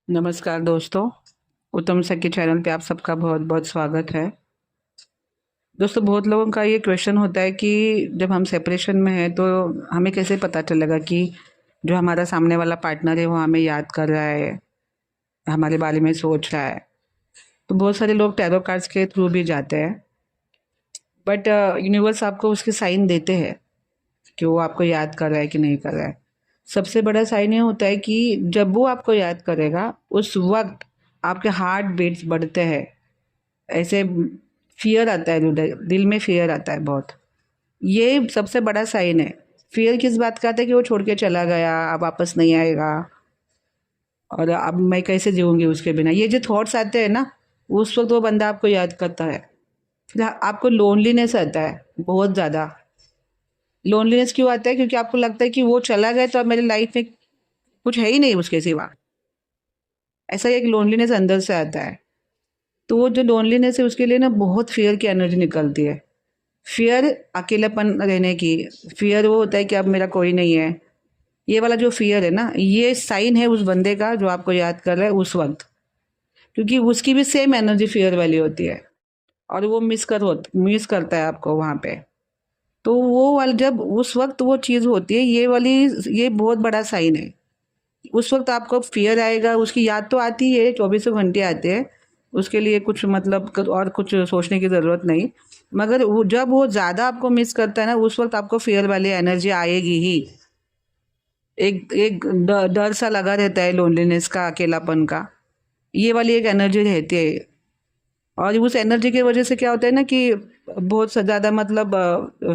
नमस्कार दोस्तों। उत्तम सखी चैनल पे आप सबका बहुत बहुत स्वागत है। दोस्तों, बहुत लोगों का ये क्वेश्चन होता है कि जब हम सेपरेशन में हैं तो हमें कैसे पता चलेगा कि जो हमारा सामने वाला पार्टनर है वो हमें याद कर रहा है, हमारे बारे में सोच रहा है। तो बहुत सारे लोग टैरो कार्ड्स के थ्रू भी जाते हैं, बट यूनिवर्स आपको उसके साइन देते हैं कि वो आपको याद कर रहा है कि नहीं कर रहा है। सबसे बड़ा साइन ये होता है कि जब वो आपको याद करेगा उस वक्त आपके हार्ट बीट्स बढ़ते हैं। ऐसे फियर आता है, दिल में फियर आता है बहुत। ये सबसे बड़ा साइन है। फियर किस बात का आता है कि वो छोड़ के चला गया, अब वापस नहीं आएगा और अब मैं कैसे जीऊँगी उसके बिना। ये जो थॉट्स आते हैं ना, उस वक्त वो बंदा आपको याद करता है। फिर आपको लोनलीनेस आता है बहुत ज़्यादा। लोनलीनेस क्यों आता है? क्योंकि आपको लगता है कि वो चला गया तो अब मेरी लाइफ में कुछ है ही नहीं उसके सिवा। ऐसा एक लोनलीनेस अंदर से आता है। तो वो जो लोनलीनेस है उसके लिए ना बहुत फियर की एनर्जी निकलती है। फियर अकेलापन रहने की, फियर वो होता है कि अब मेरा कोई नहीं है। ये वाला जो फियर है ना, ये साइन है उस बंदे का जो आपको याद कर रहा है उस वक्त, क्योंकि उसकी भी सेम एनर्जी फियर वाली होती है और वो मिस करता है आपको वहाँ पे। तो वो वाला जब उस वक्त वो चीज़ होती है, ये वाली, ये बहुत बड़ा साइन है। उस वक्त आपको फियर आएगा, उसकी याद तो आती है, चौबीसों घंटे आते हैं। उसके लिए कुछ मतलब और कुछ सोचने की ज़रूरत नहीं। मगर वो जब वो ज़्यादा आपको मिस करता है ना, उस वक्त आपको फियर वाली एनर्जी आएगी ही। एक एक डर सा लगा रहता है, लोनलीनेस का, अकेलापन का। ये वाली एक एनर्जी रहती है। और उस एनर्जी की वजह से क्या होता है ना कि बहुत ज़्यादा मतलब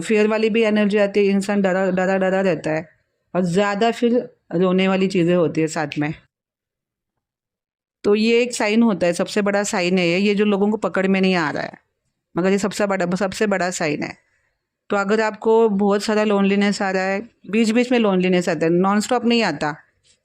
फियर वाली भी एनर्जी आती है, इंसान डरा डरा डरा रहता है और ज़्यादा फिर रोने वाली चीज़ें होती है साथ में। तो ये एक साइन होता है, सबसे बड़ा साइन है ये जो लोगों को पकड़ में नहीं आ रहा है, मगर ये सबसे बड़ा साइन है। तो अगर आपको बहुत सारा लोनलीनेस आ रहा है, बीच बीच में लोनलीनेस आता है, नॉन स्टॉप नहीं आता।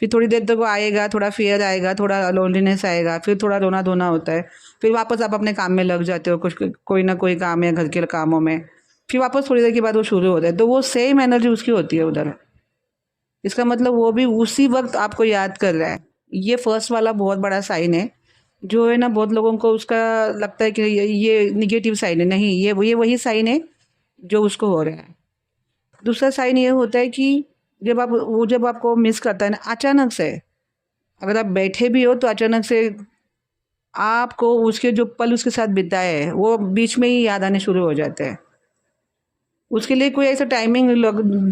फिर थोड़ी देर तक वो आएगा, थोड़ा फियर आएगा, थोड़ा लोनलीनेस आएगा, फिर थोड़ा रोना धोना होता है। फिर वापस आप अपने काम में लग जाते हो, कुछ कोई ना कोई काम है घर के कामों में। फिर वापस थोड़ी देर के बाद वो शुरू होता है, तो वो सेम एनर्जी उसकी होती है उधर। इसका मतलब वो भी उसी वक्त आपको याद कर रहा है। ये फर्स्ट वाला बहुत बड़ा साइन है, जो है ना, बहुत लोगों को उसका लगता है कि ये निगेटिव साइन है। नहीं, ये वही साइन है जो उसको हो रहा है। दूसरा साइन ये होता है कि जब आपको मिस करता है ना अचानक से, अगर आप बैठे भी हो तो अचानक से आपको उसके जो पल उसके साथ बिताए हैं वो बीच में ही याद आने शुरू हो जाते हैं। उसके लिए कोई ऐसा टाइमिंग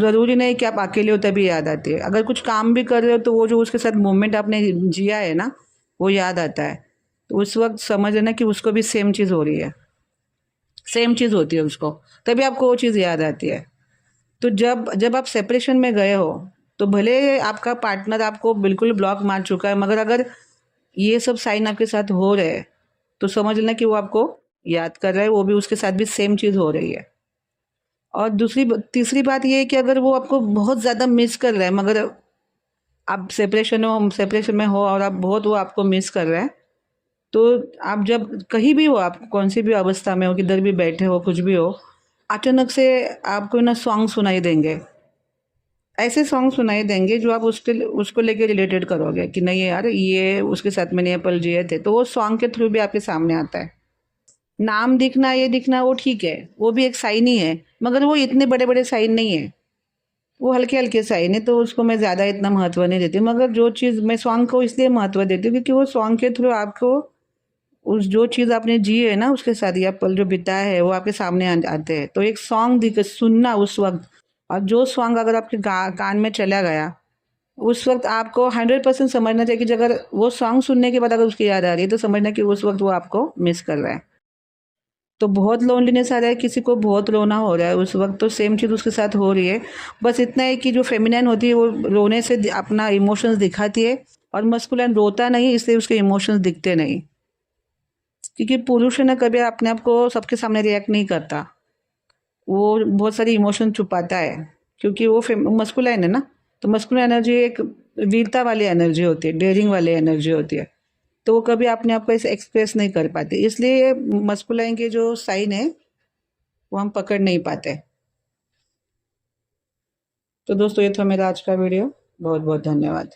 ज़रूरी नहीं कि आप अकेले हो तभी याद आती है। अगर कुछ काम भी कर रहे हो तो वो जो उसके साथ मोमेंट आपने जिया है ना, वो याद आता है। तो उस वक्त समझ लेना कि उसको भी सेम चीज़ हो रही है, सेम चीज़ होती है उसको, तभी आपको वो चीज़ याद आती है। तो जब जब आप सेपरेशन में गए हो, तो भले आपका पार्टनर आपको बिल्कुल ब्लॉक मार चुका है, मगर अगर ये सब साइन आपके साथ हो रहे हैं तो समझ लेना कि वो आपको याद कर रहा है, वो भी उसके साथ भी सेम चीज़ हो रही है। और तीसरी बात ये है कि अगर वो आपको बहुत ज़्यादा मिस कर रहा है, मगर आप सेपरेशन में हो और आप बहुत वो आपको मिस कर रहे हैं, तो आप जब कहीं भी हो, आप कौन सी भी अवस्था में हो, किधर भी बैठे हो, कुछ भी हो, अचानक से आपको ना सॉन्ग सुनाई देंगे। ऐसे सॉन्ग सुनाई देंगे जो आप उसको लेके रिलेटेड करोगे कि नहीं यार, ये उसके साथ मैंने ये पल जिए थे। तो वो सॉन्ग के थ्रू भी आपके सामने आता है। नाम दिखना, ये दिखना, वो ठीक है, वो भी एक साइन ही है, मगर वो इतने बड़े बड़े साइन नहीं है। वो हल्के हल्के साइन है, तो उसको मैं ज़्यादा इतना महत्व नहीं देती। मगर जो चीज़ मैं सॉन्ग को इसलिए महत्व देती हूँ क्योंकि वो सॉन्ग के थ्रू आपको उस जो चीज़ आपने जी है ना उसके साथ, या पल जो बिताया है, वो आपके सामने आते हैं। तो एक सॉन्ग दिख सुनना उस वक्त, और जो सॉन्ग अगर आपके कान में चला गया, उस वक्त आपको 100% समझना चाहिए कि अगर वो सॉन्ग सुनने के बाद अगर उसकी याद आ रही है तो समझना कि उस वक्त वो आपको मिस कर रहा है। तो बहुत लोनलीनेस आ रहा है, किसी को बहुत रोना हो रहा है उस वक्त, तो सेम चीज़ उसके साथ हो रही है। बस इतना है कि जो फेमिनाइन होती है वो रोने से अपना इमोशंस दिखाती है, और मस्कुलिन रोता नहीं, इसलिए उसके इमोशंस दिखते नहीं। क्योंकि पुरुष है ना, कभी अपने आप को सबके सामने रिएक्ट नहीं करता, वो बहुत सारी इमोशन छुपाता है, क्योंकि वो मस्कुलाइन है ना। तो मस्कुलाइन एनर्जी एक वीरता वाली एनर्जी होती है, डेयरिंग वाली एनर्जी होती है। तो वो कभी अपने आप को ऐसे एक्सप्रेस नहीं कर पाते, इसलिए मस्कुलाइन के जो साइन है वो हम पकड़ नहीं पाते। तो दोस्तों, ये था मेरा आज का वीडियो। बहुत बहुत धन्यवाद।